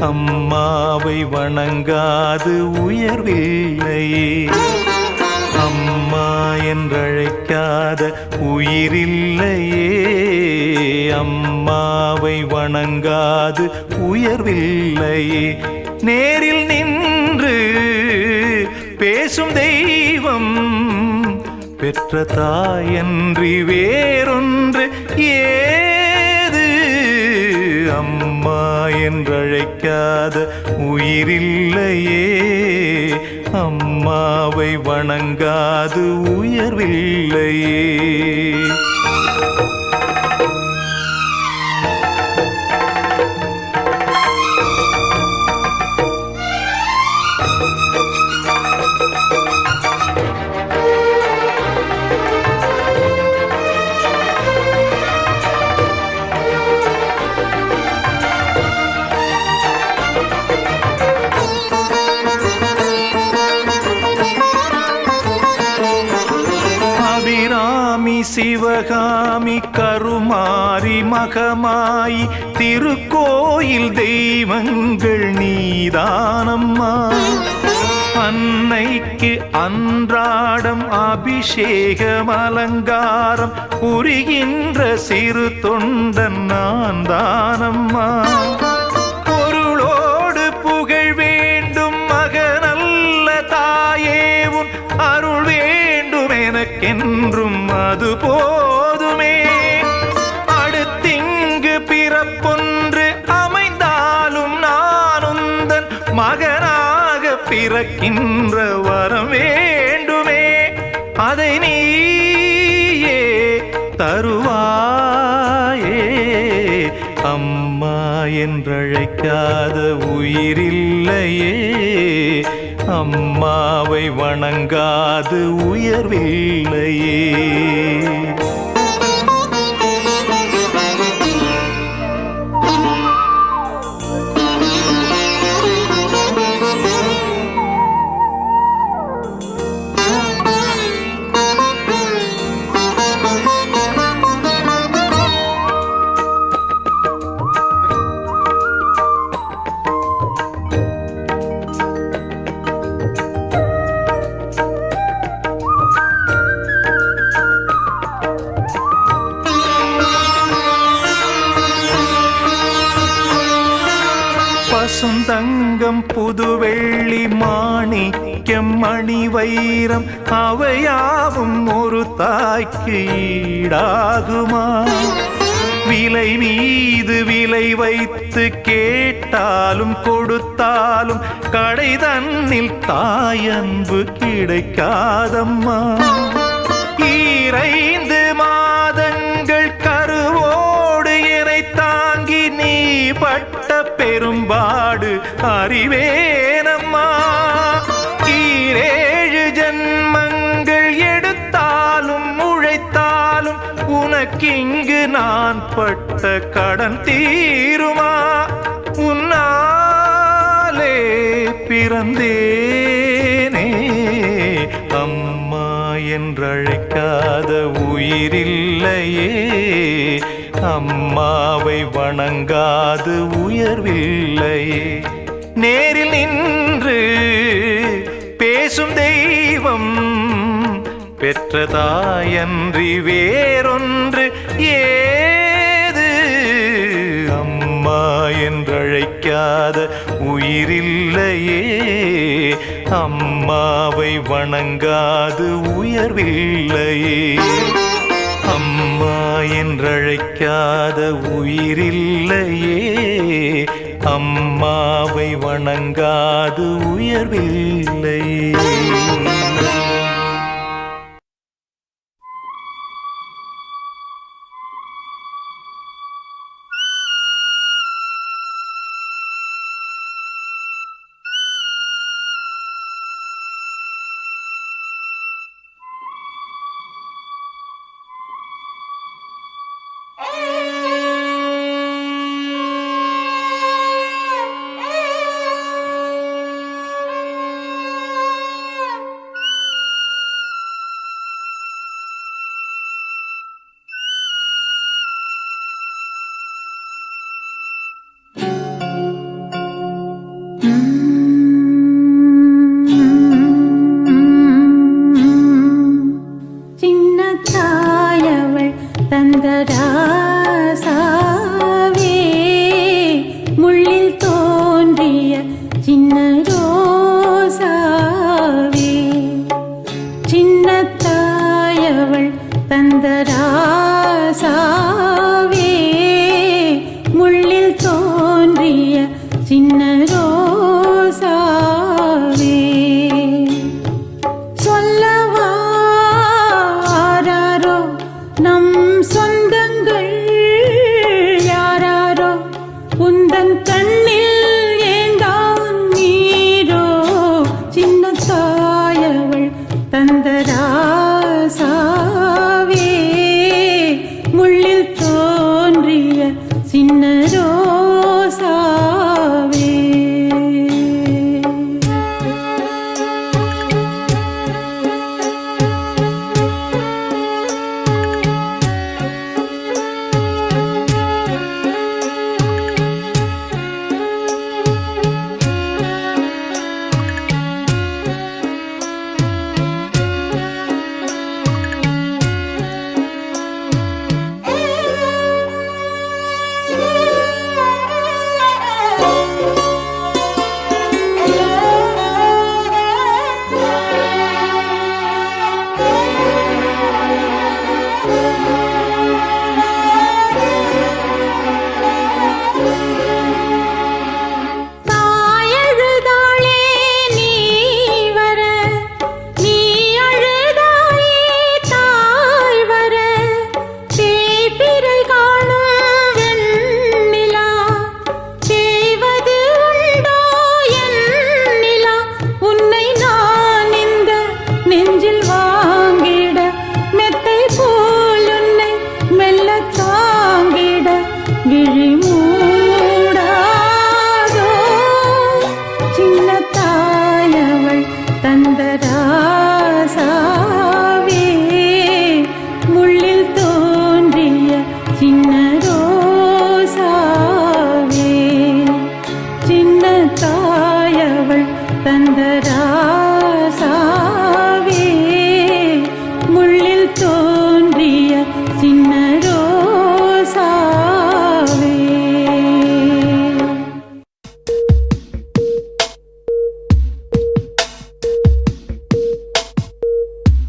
அம்மாவை வணங்காது உயர்வில்லையே. அம்மா என்றழைக்காத உயிரில்லையே. அம்மாவை வணங்காது உயர்வில்லையே. நேரில் நின்று பேசும் தெய்வம் பெற்ற தாயன்றி வேறொன்று ஏது. அம்மா என்றழைக்காத உயிரில்லையே. அம்மாவை வணங்காது உயர்வில்லையே. சிவகாமி கருமாரி மகமாயி திருக்கோயில் தெய்வங்கள் நீதானம்மா. அன்னைக்கு அன்றாடம் அபிஷேகம் அலங்காரம் புரிகின்ற சிறு தொண்டன் நான் தானம்மா. பொருளோடு புகழ் வேண்டும் மகனல்ல தாயே உன் அருள் வேண்டும் எனக்கென்றும் அது போதுமே. அடுத்திங்கு பிறப்பொன்று அமைந்தாலும் நான் உந்தன் மகனாக பிறக்கின்ற வரம் வேண்டுமே. அதை நீயே தருவாயே. அம்மா என்றழைக்காத உயிரில்லையே. அம்மாவை வணங்காது உயர்வில்லையே. பசுந்தங்கம் புதுவெள்ளி மாணிக்கம் மணி வைரம் அவையாவும் ஒரு தாய்க்கு ஈடாகுமா? விலை மீது விலை வைத்து கேட்டாலும் கொடுத்தாலும் கடை தன்னில் தாயன்பு கிடைக்காதம்மா. ஈரைந்து மாதங்கள் கருவோடு என்னை தாங்கி நீ பட்ட பெரும்பாடு அறிவேனம்மா. ஈரேழு ஜன்மங்கள் எடுத்தாலும் உழைத்தாலும் உனக்கிங்கு நான் பட்ட கடன் தீருமா? உன்னாலே பிறந்தேனே. அம்மா என்றழைக்காத உயிரில்லையே. அம்மாவை வணங்காது உயர்வில்லையே. நேரில் நின்று பேசும் தெய்வம் பெற்ற தாயன்றி வேறொன்று ஏது. அம்மா என்றழைக்காத உயிரில்லையே. அம்மாவை வணங்காது உயர்வில்லையே. அம்மா என்றழைக்காத உயிரில்லையே. அம்மாவை வணங்காது உயர்வில்லையே.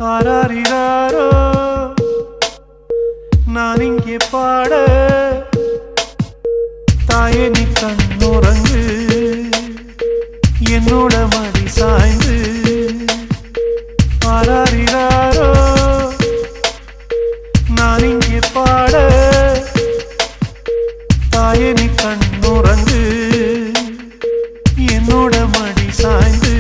ஆராரிராரோ நான் இங்கே பாட தாயே நீ கண்ணுறங்கு என்னோட மடி சாய்ந்து ஆராரிராரோ நான் இங்கே பாட தாயே நீ கண்ணுறங்கு என்னோட மடி சாய்ந்து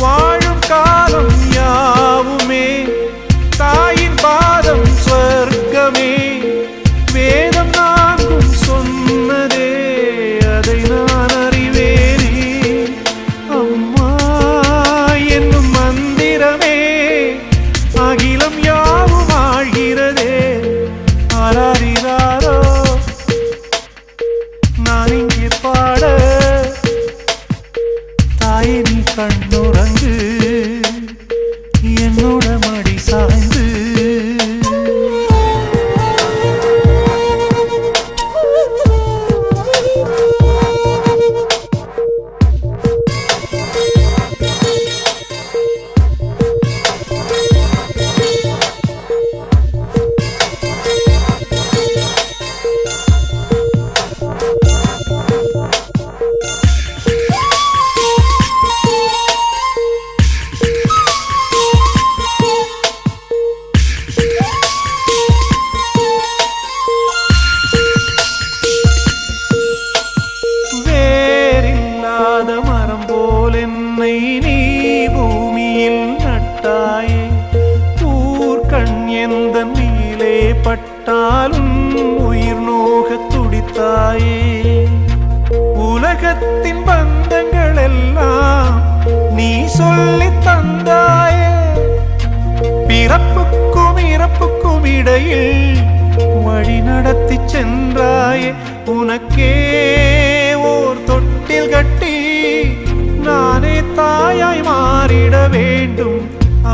வாழும் காலம் யாவுமே தாயின் பாதம் சொர்க்கமே வேதம் நான்கும் சொன்னதே அதை நான் அறிவேனே அம்மா என்னும் மந்திரமே அகிலம் யாவும் ஆழ்கிறதே ஆராரிராரோ நான் இங்கே பாட தாயே நீ கண்ணுறங்கு என்னோட மடி சாய்ந்து பட்டாலும் உயிர் நோக துடித்தாயே உலகத்தின் பந்தங்கள் எல்லாம் நீ சொல்லி தந்தாயே பிறப்புக்கும் இறப்புக்கும் இடையில் வழி நடத்தி சென்றாயே உனக்கே ஓர் தொட்டில் கட்டி நானே தாயாய் மாறிட வேண்டும்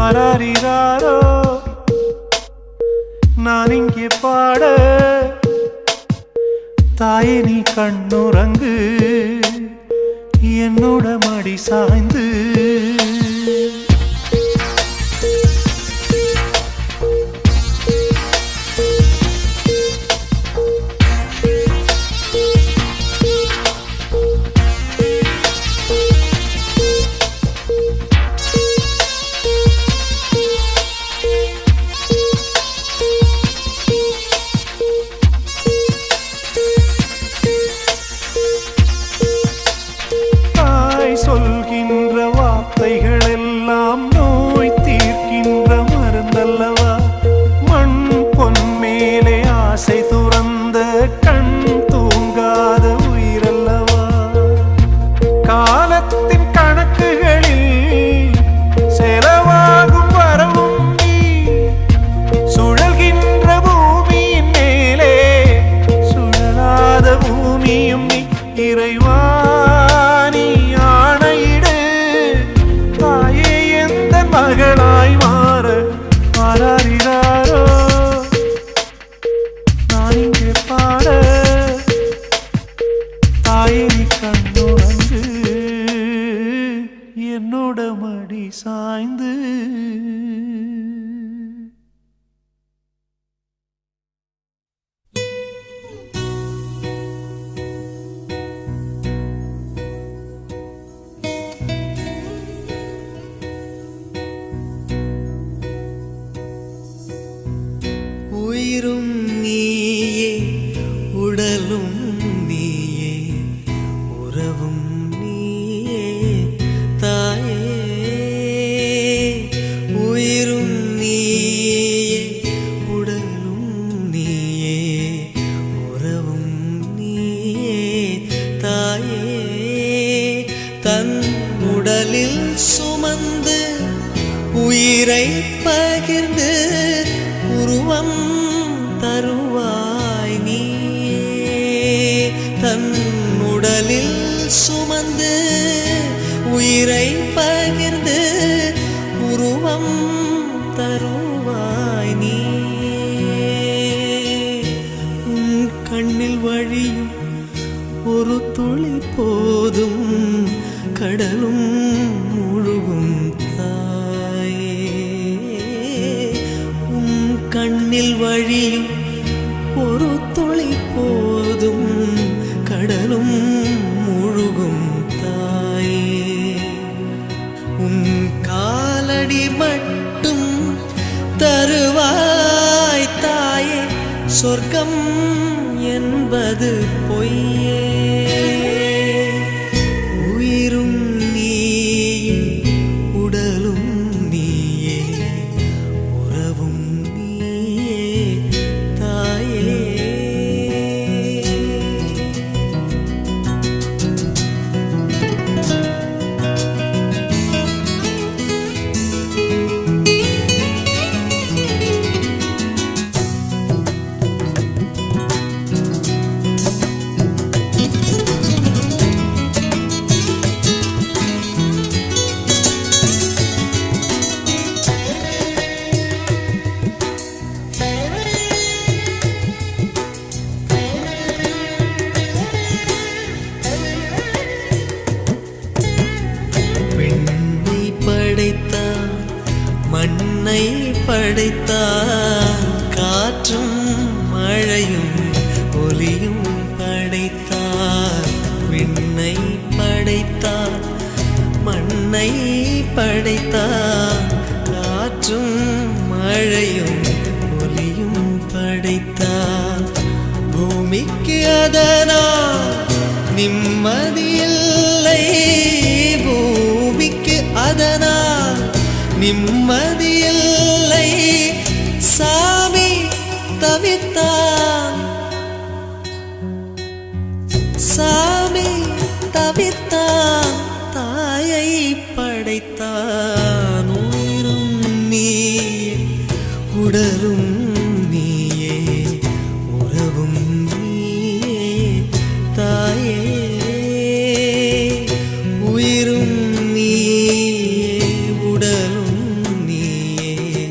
ஆராரிராரோ நான் இங்கே பாட தாயே நீ கண்ணுறங்கு என்னோட மடி சாய்ந்து சொல்கின்ற வார்த்தைகள் எல்லாம் நோய் தீர்க்கின்ற மருந்தல்லவா மண் பொன் மேலே ஆசை துறந்த கண் தூங்காத உயிரல்லவா காலத்தின் கணக்குகளில் செலவாகும் வரவும் நீ சுழல்கின்ற பூமியின் மேலே சுழலாத பூமியும் நீ இறைவா மகளாய் மாற ஆராரிராரோ நான் இங்கே பாட தாயே நீ கண்ணுறங்கு என்னோட மடி சாய்ந்து உயிரும் நீயே உடலும் நீயே உறவும் நீயே தாயே உயிரும் நீயே உடலும் நீயே உறவும் நீயே தாயே தன் உடலில் சுமந்து உயிரை பகிர்ந்து உருவம் தருவாய் நீயே தன் உடலில் சுமந்து உயிரை பகிர்ந்து உருவம் தருவாய் நீயே உன் கண்ணில் வழியும் ஒரு துளி போதும் கடலும் முழுகும் தாயே கண்ணில் வழியும் ஒரு துளி போதும் கடலும் முழுகும் தாயே. உன் காலடி மட்டும் தருவாய் தாயே, சொர்க்கம் என்பது பொய்யே. உயிரும் நீயே, உடலும் நீயே, உறவும் நீயே தாயே. மண்ணை படைத்தார், காற்றும் மழையும் ஒலியும் படைத்தார். விண்ணை படைத்தார், மண்ணை படைத்தார், காற்றும் மழையும் ஒலியும் படைத்தார். பூமிக்கு அதனால் நிம்மதியில்லை, பூமிக்கு அதனால் நிம்மதியில்லை. சாமி தவித்தான், சாமி தவித்தான், தாயை படைத்தான். உயிரும் நீயே, உடலும் நீயே, உறவும் நீயே தாயே. உயிரும் நீயே, உடலும் நீயே,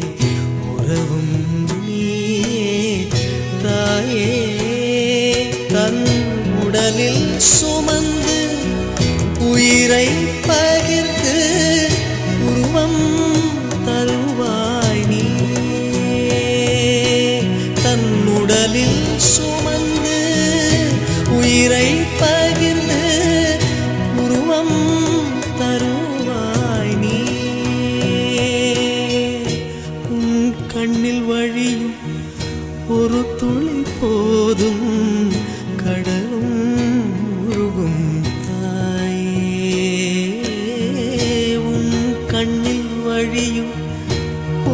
உறவும் நீயே தாயே. தன் உடலில் சுமந்து உயிரை பகிர்ந்து உருவம் தருவாய் நீயே. தன் உடலில் சுமந்து உயிரை பகிர்ந்து உருவம் தருவாய் நீயே. உன் கண்ணில் வழியும் ஒரு துளி போதும் கடலும் உருகும் தாயே. உன் கண்ணில் வழியும்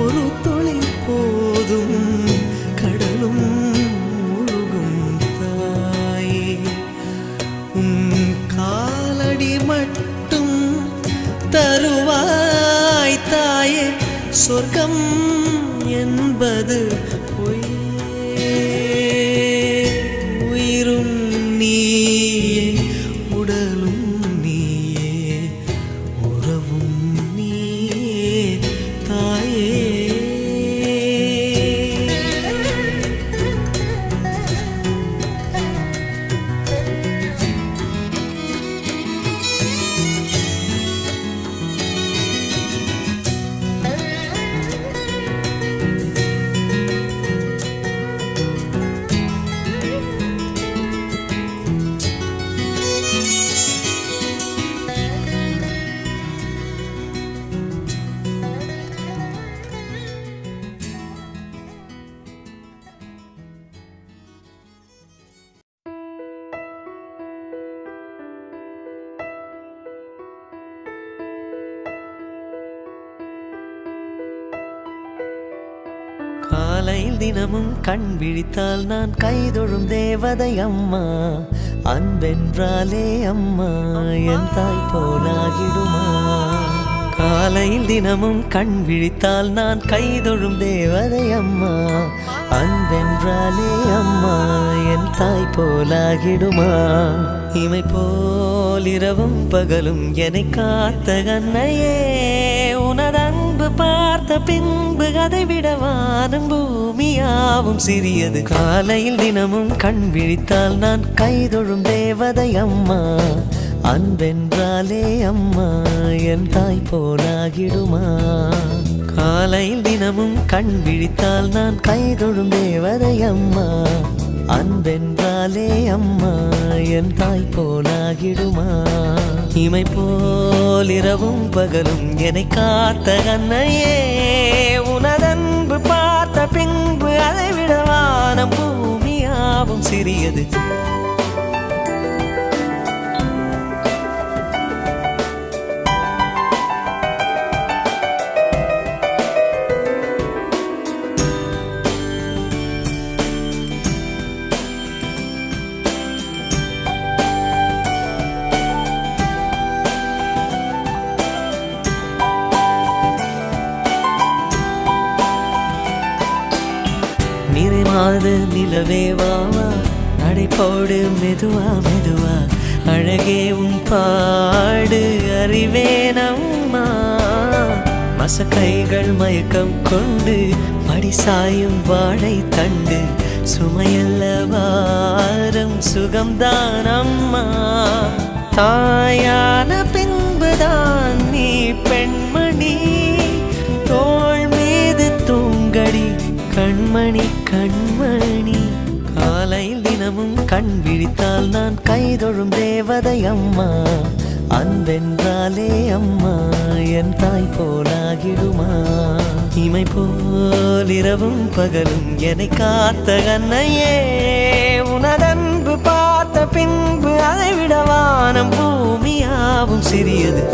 ஒரு துளி போதும் கடலும் உருகும் தாயே. உன் காலடி மட்டும் தருவாய் தாயே, சொர்க்கம் என்பது பொய்யே. உயிரும் நீயே, உடலும் நீயே, உறவும் நீயே தாயே. காலையில் தினமும் கண் விழித்தால் நான் கைதொழும் தேவதை அம்மா. அன்பென்றாலே அம்மா என் தாய் போலாகிடுமா. காலையில் தினமும் கண் விழித்தால் நான் கைதொழும் தேவதை அம்மா. அன்பென்றாலே அம்மா என் தாய் போலாகிடுமா. இமை போல் இரவும் பகலும் என்னை காத்த கண்ணையே, உனது அன்பு பார்த்த பின்பு அதை விட வானம் பூமியாவும் சிறியது. காலையில் தினமும் கண் விழித்தால் நான் கைதொழும் தேவதை அம்மா. அன்பென்றாலே அம்மா என் தாய் போலாகிடுமா? காலையில் தினமும் கண் விழித்தால் நான் கைதொழும் தேவதை அம்மா. அன்பென்றாலே அம்மா என் தாய் போலாகிடுமா? இமை போல் இரவும் பகலும் என்னை காத்த கண்ணையே, உனதன்பு பார்த்த பின்பு அதைவிட வானம் பூமியாவும் சிறியது. நிறைமாது நிலவே வாவா, நடைபோடு மெதுவா மெதுவா, அழகே உன் பாடு அறிவேனம்மா. மசக்கைகள் மயக்கம் கொண்டு மடிசாயும் வாழை தண்டு, சுமையல்ல வாரம் சுகம்தான் அம்மா. தாயான பின்புதான் நீ பெண்மணி, தோள் மீது தூங்கடி கண்மணி கண்மணி. காலையில் தினமும் கண் விழித்தால் நான் கைதொழும் தேவதை அம்மா. அன்பென்றாலே அம்மா என் தாய் போலாகிடுமா? இமை போல் இரவும் பகலும் என்னை காத்த கண்ணையே, உனதன்பு பார்த்த பின்பு அதைவிட வானம் பூமியாவும் சிறியது.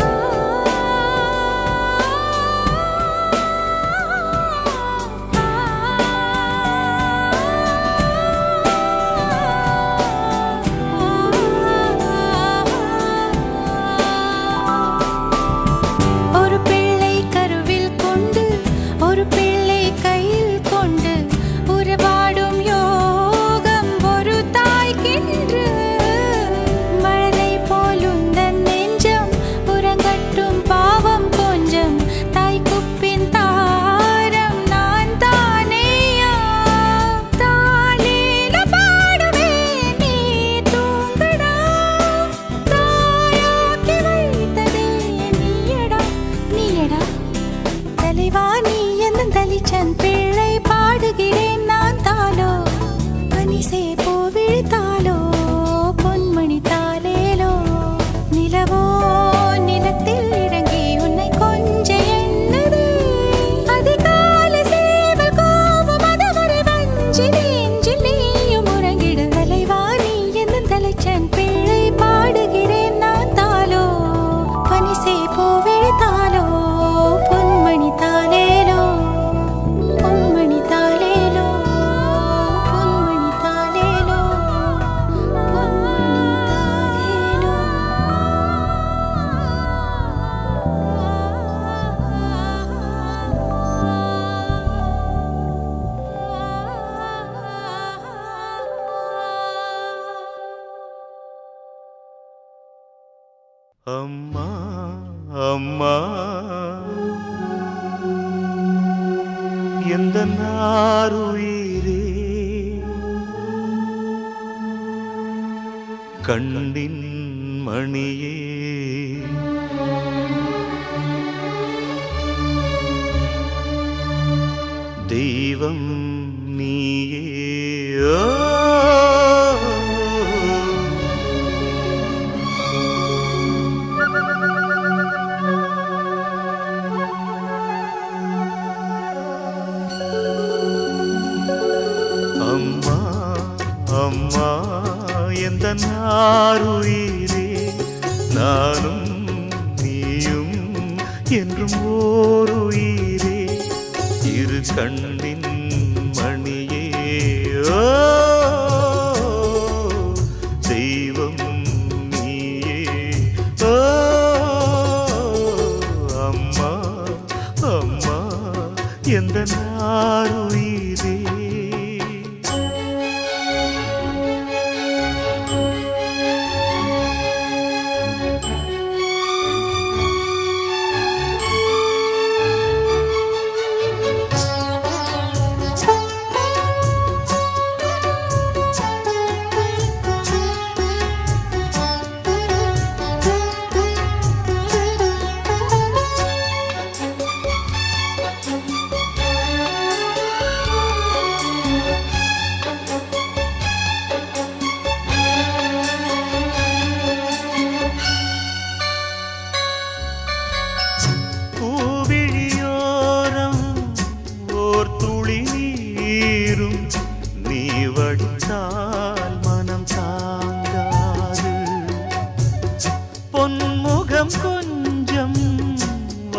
பிள்ளை பாடுகிறேன் நான் தாலோ, பனிசே போவிழ்த்தாலோ, பொன்மணி தாலேலோ. நிலவோ நிலத்தில் இறங்கி உன்னை கொஞ்ச எண்ணது, அதிகால சேவல் கோபம் அதுவரை வஞ்சி நெஞ்சில் நீயும் உறங்கிடு. தலைவாணி என்னும் தலைச்சன் பிள்ளை பாடுகிறேன் நான் தாலோ, பனிசே போவிழ்த்தாலோ, பொன்மணி தாலேலோ. அம்மா அம்மா எந்த நாருயிரே, கண்ணின் மணியே, தெய்வம் நீயே. அம்மா அம்மா எந்த நாருயிரே, நானும் நீயும் என்றும் ஓருயிரே, இரு கண்ணின் மணியே. ஓ தெய்வம் நீயே. ஓ அம்மா அம்மா எந்த நாருயிரே.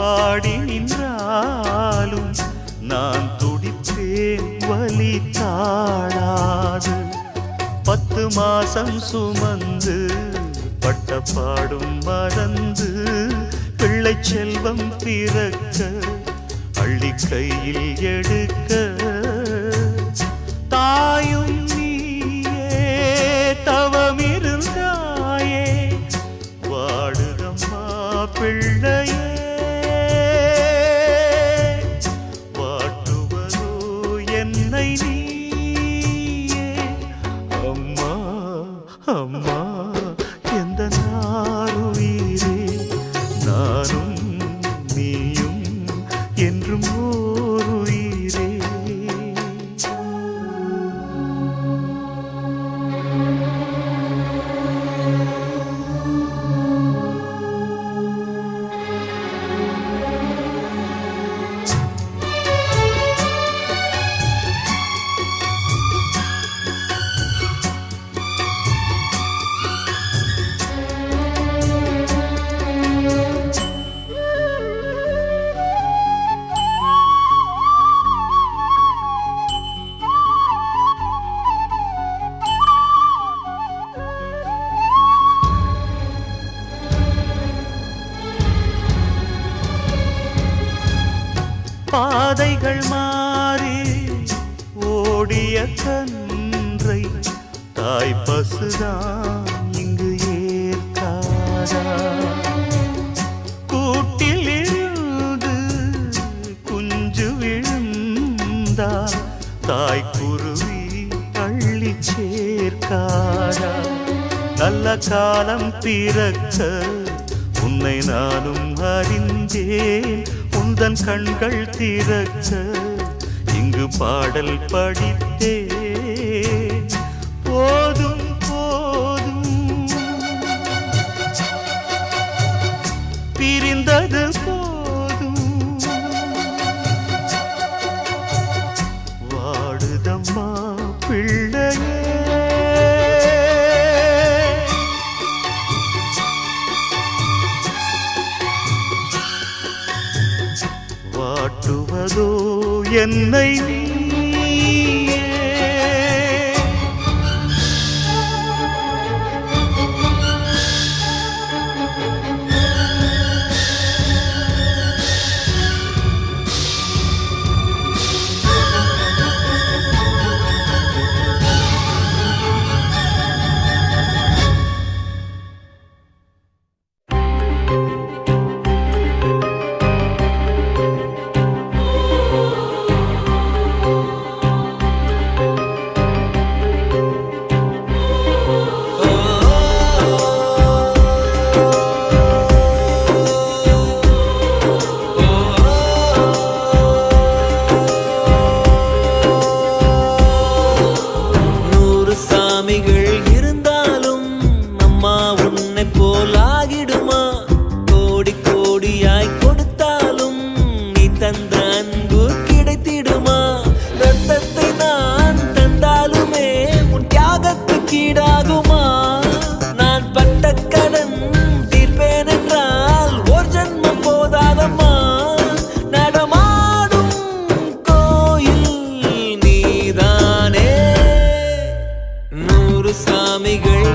பாடி நின்றாலும் நான் துடிப்பேன் வலி தாழாது. 10 மாசம் சுமந்து பட்ட பாடும் மறந்து பிள்ளை செல்வம் பிறக்க அள்ளி கையில் எடுக்க தாயும் நீயே தவமிருந்தாயே வாடுதம்மா பிள்ளையே வாட்டுவதோ என்னை நீயே அம்மா அம்மா எந்த நாருயிரே நானும் நீயும் என்றும் ஓருயிரே. பாதைகள் மாறி ஓடிய கன்றை தாய் பசுதான் இங்கு ஏற்காதா. கூட்டில் இருந்து குஞ்சு விழுந்தால் தாய் குருவி அள்ளி சேர்க்காதா. நல்ல காலம் பிறக்க உன்னை நானும் அறிந்தேன் உந்தன் கண்கள் திறக்க இங்கு பாடல் படித்தேன். போதும் போதும் பிரிந்தது போதும் வாடுதம்மா பிள்ளையே வாட்டுவதோ என்னை நீயே.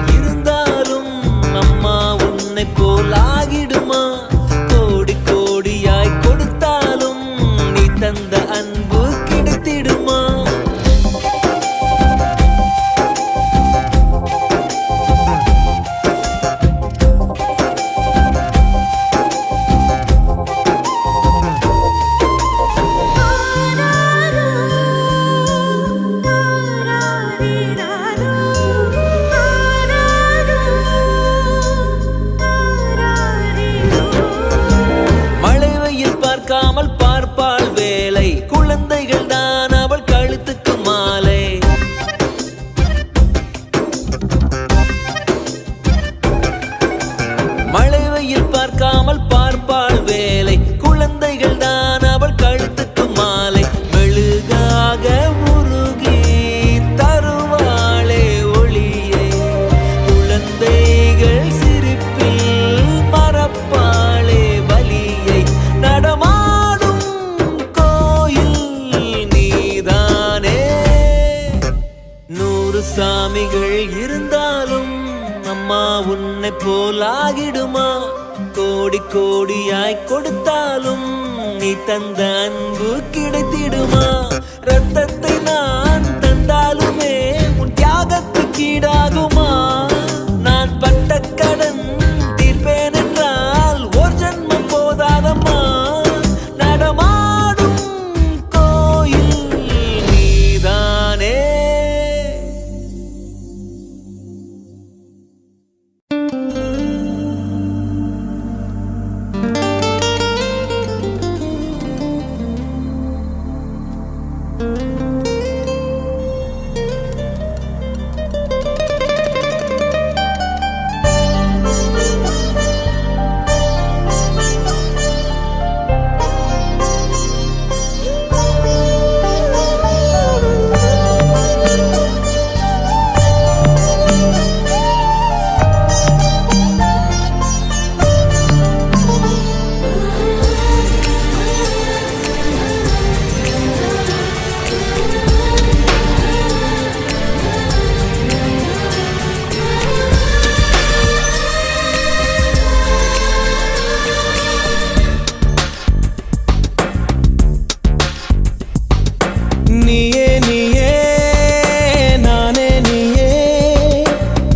இருந்தாலும் அம்மா உன்னை போலாகிடுமா? கோடி கோடி போலாகிடுமா? கோடி கோடியாய் கொடுத்தாலும் நீ தந்த அன்பு கிடைத்திடுமா? ரத்தத்தை நான் தந்தாலுமே உன் தியாகத்துக்கு ஈடாகுமா? நான் பட்ட கடன் தீர்ப்பேன் என்றால் ஒரு ஜன்மம் போதாதம்மா. நடமாடும் கோயில் நீதானே. நீயே நீயே நானே நீயே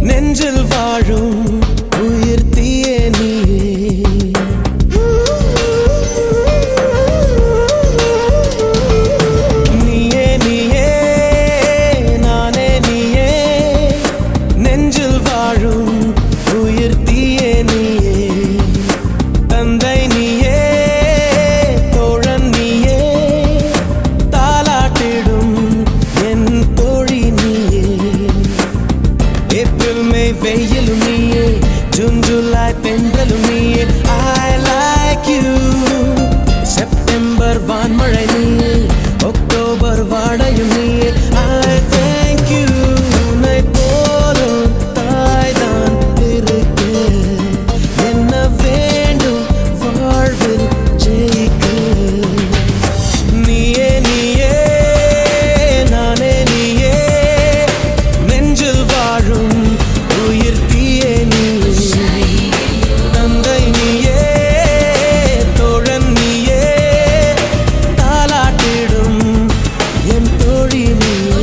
நெஞ்சில் வாழும் உயிர் தீயே நீயே. நீயே நீயே நானே நீயே நெஞ்சில் வாழும் உயிர் தீயே நீயே. தந்தை நீயே தோழன் நீயே என் தோழி நீயே. ஏப்ரல் மே வெயிலும் நீயே, ஜூன் ஜூலை தென்றலும் நீயே. I like you. செப்டம்பர் வான்மழை நீயே, அக்டோபர் வாடையும் நீயே. I thank you. உன்னை போலும் தாய்தான் இருக்க என்ன வேண்டும் வாழ்வில் ஜெயிக்க. நீயே நீயே நானே நீயே நெஞ்சில் வாழும் உயிர் தீயே நீயே. தந்தை நீயே தோழன் நீயே தாலாட்டிடும் என் தோழி நீயே.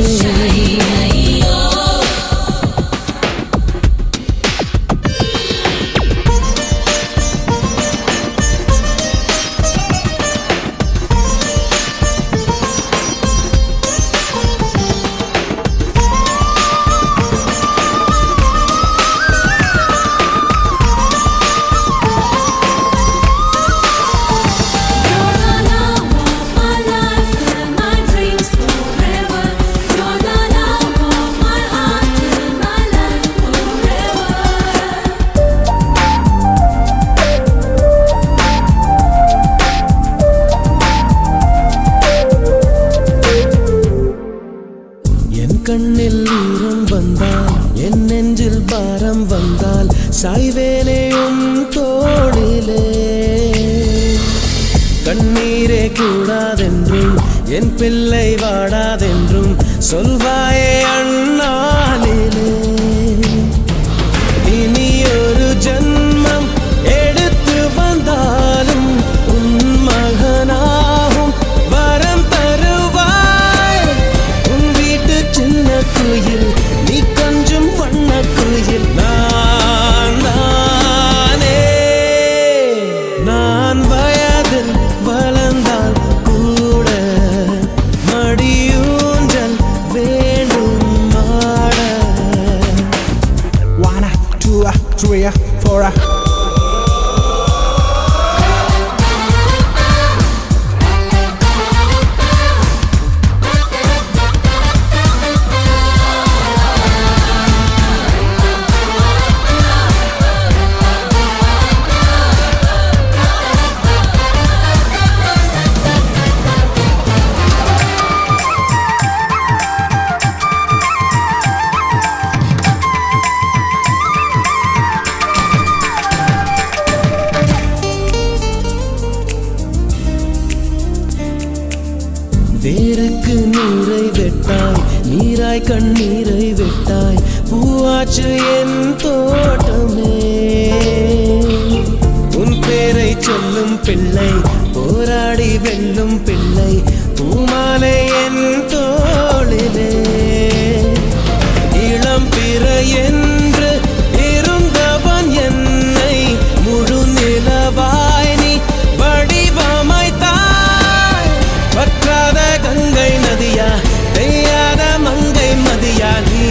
என் கண்ணில் ஈரம் வந்தால் என் நெஞ்சில் பாரம் வந்தால் சாய்வேலையும் தோளிலே. கண்ணீரே கூடாதென்றும் என் பிள்ளை வாடாதென்றும் சொல்வாயே அண்ணாலிலே. இனி ஒரு ஜன்மம் எடுத்து வந்தாலும் உன் மகனாகும் வரம் தருவாய். உன் வீட்டு சின்ன குயில் நீ கொஞ்சம் வண்ண குயில். நான் நானே நான் வயதில் வளர்ந்தால் கூட மடியூஞ்சல் வேண்டும் மாட. 1, 2, 3, 4. வேருக்கு நீரை வெட்டாய், நீராய் கண்ணீரை வெட்டாய், பூவாச்சு என் தோட்டமே. உன் பேரை சொல்லும் பிள்ளை, போராடி வெல்லும் பிள்ளை, பூமாலை என் தோளிலே. இளம் பிறை என்று இருந்தவன் என்னை முழு நிலவாய் நீ வடிவமைத்தாய். வற்றாத கங்கை நதியா, பெய்யாத மங்கை மதியா, நீ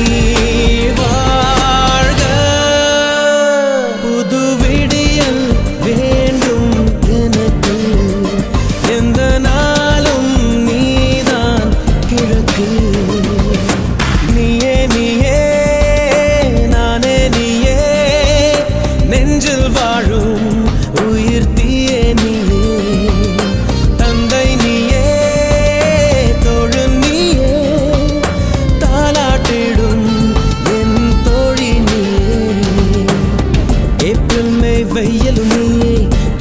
வாழ்க. புது விடியல் வேண்டும் எனக்கு, எந்த நாளும் நீதான் கிழக்கு. நீயே நீயே நானே நீயே, நெஞ்சில் வாழும் உயிர் தீயே நீயே. தந்தை நீயே, தோழு நீயே, தாலாட்டிடும் என் தோழி நீயே. ஏப்ரல் மே வெயிலும் நீயே,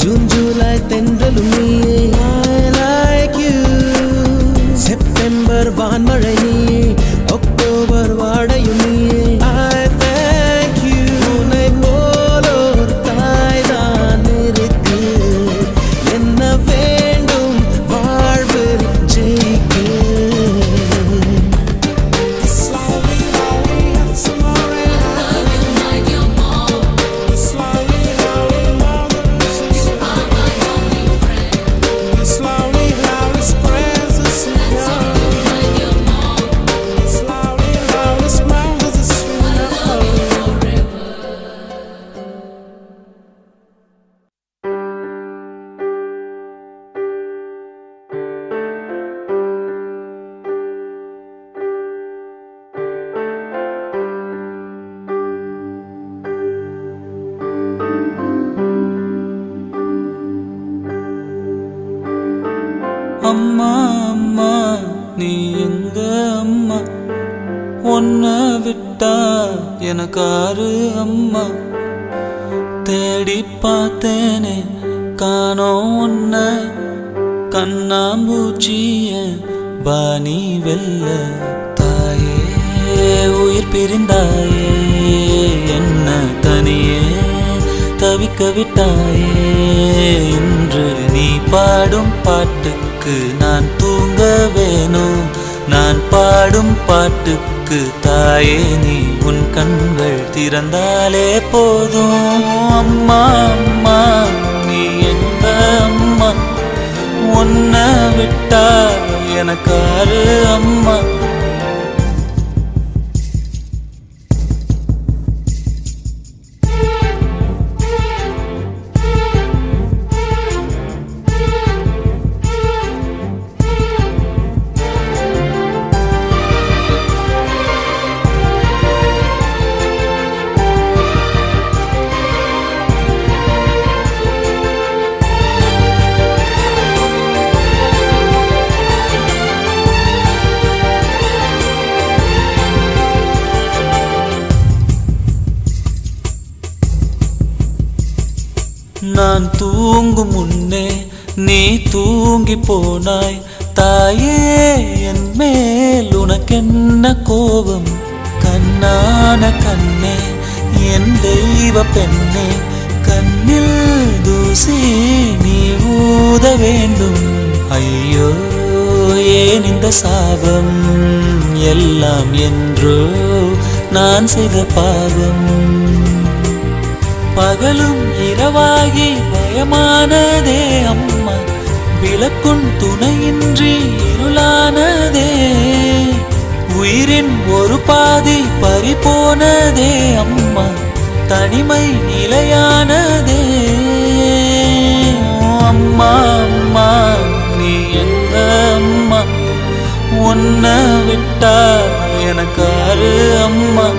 ஜூன் ஜூலை தென்றலும் நீயே. I like you. செப்டம்பர் வான்மழை நீயே, அக்டோபர் வாடையும் நீயே. I thank you. உன்னை போலோர் தாய்தான் இருக்கு, என்ன வேண்டும் வாழ்வில் ஜெயிக்க. அம்மா அம்மா நீ எங்க அம்மா, உன்னை விட்டா எனக்காரு அம்மா. தேடி பார்த்தேனே காணோம் உன்னை, கண்ணாம்பூச்சிய பாணி வெல்ல. தாயே உயிர் பிரிந்தாயே, என்ன தனியே தவிக்க விட்டாயே. இன்று நீ பாடும் பாட்டுக்கு நான் தூங்க வேணும், நான் பாடும் பாட்டுக்கு தாயே நீ உன் கண்கள் திறந்தாலே போதும். அம்மா அம்மா நீ எங்க அம்மா, உன்னை விட்டா எனக்காரு அம்மா. நான் தூங்கும் முன்னே நீ தூங்கி போனாய். தாயே என் மேல் உனக்கென்ன கோபம், கண்ணான கண்ணே என் தெய்வ பெண்ணே, கண்ணில் தூசி நீ ஊத வேண்டும். ஐயோ ஏன் இந்த சாபம், எல்லாம் என்றோ நான் செய்த பாவம். பகலும் இரவாகி பயமானதே அம்மா, விளக்குன் துணையின்றி இருளானதே. உயிரின் ஒரு பாதி பறிபோனதே அம்மா, தனிமை நிலையானதே. அம்மா அம்மா நீ எங்க அம்மா, உன்னை விட்டா எனக்காரு அம்மா.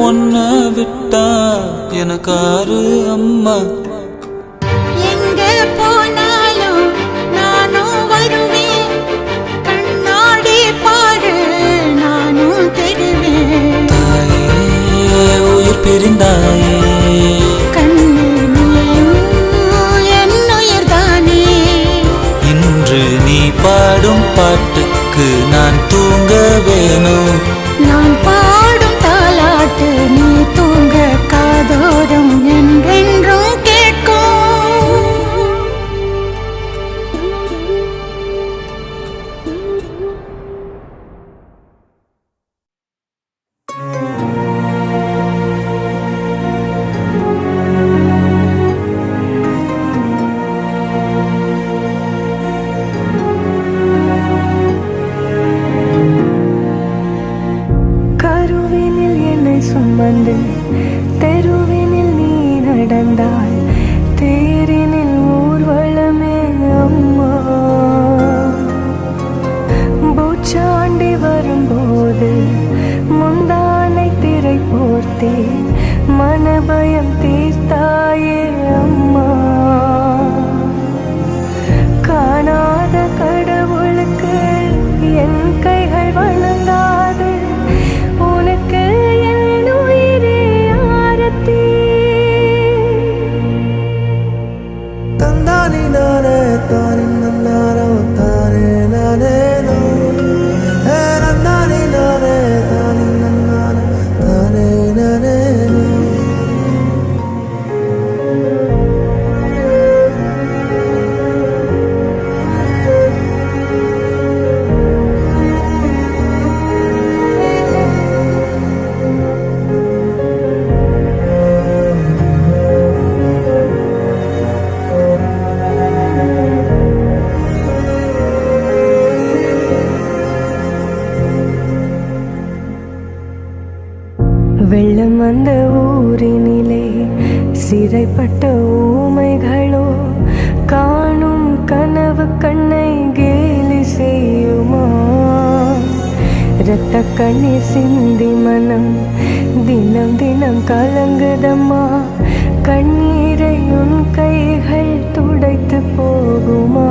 உன்னை விட்டா எனக்காரு அம்மா. எங்க போனாலும் நானும் வருவேன், கண்ணாடி பாரு நானும் தெரிவேன். தாயே உயிர் பிரிந்தாயே, கண்ணு நீயும் என் உயிர்தானே. இன்று நீ பாடும் பாட்டுக்கு நான் தூங்க வேணும். நான் பாடும் தாலாட்டு நீ தூங்க காதோறும் என்றென்றும் கேட்கும். கருவினில் என்னை சுமந்து தெருவினில் நீ நடந்தாய், தேரினில் ஊர்வலமே அம்மா. பூச்சாண்டி வரும்போது முந்தானை திரை போர்த்தே மனபயம் தீர்த்தாயே அம்மா. காணாத கடவுளுக்கு என் கைகள் வணங்காது, உனக்கு என் உயிரே ஆரத்தி. தந்தானி நானே தானே நன்னாரோ தானே நானே நோ, ஹே நந்தானி நானே தானே நன்னாரோ தானே நானே நோ. வெள்ளம் வந்த ஊரினிலே சிறைப்பட்ட ஊமைகளோ காணும் கனவு கண்ணை கேலி செய்யுமா. இரத்த கண்ணீர் சிந்தி மனம் தினம் தினம் கலங்குதம்மா. கண்ணீரை உன் கைகள் துடைத்து போகுமா.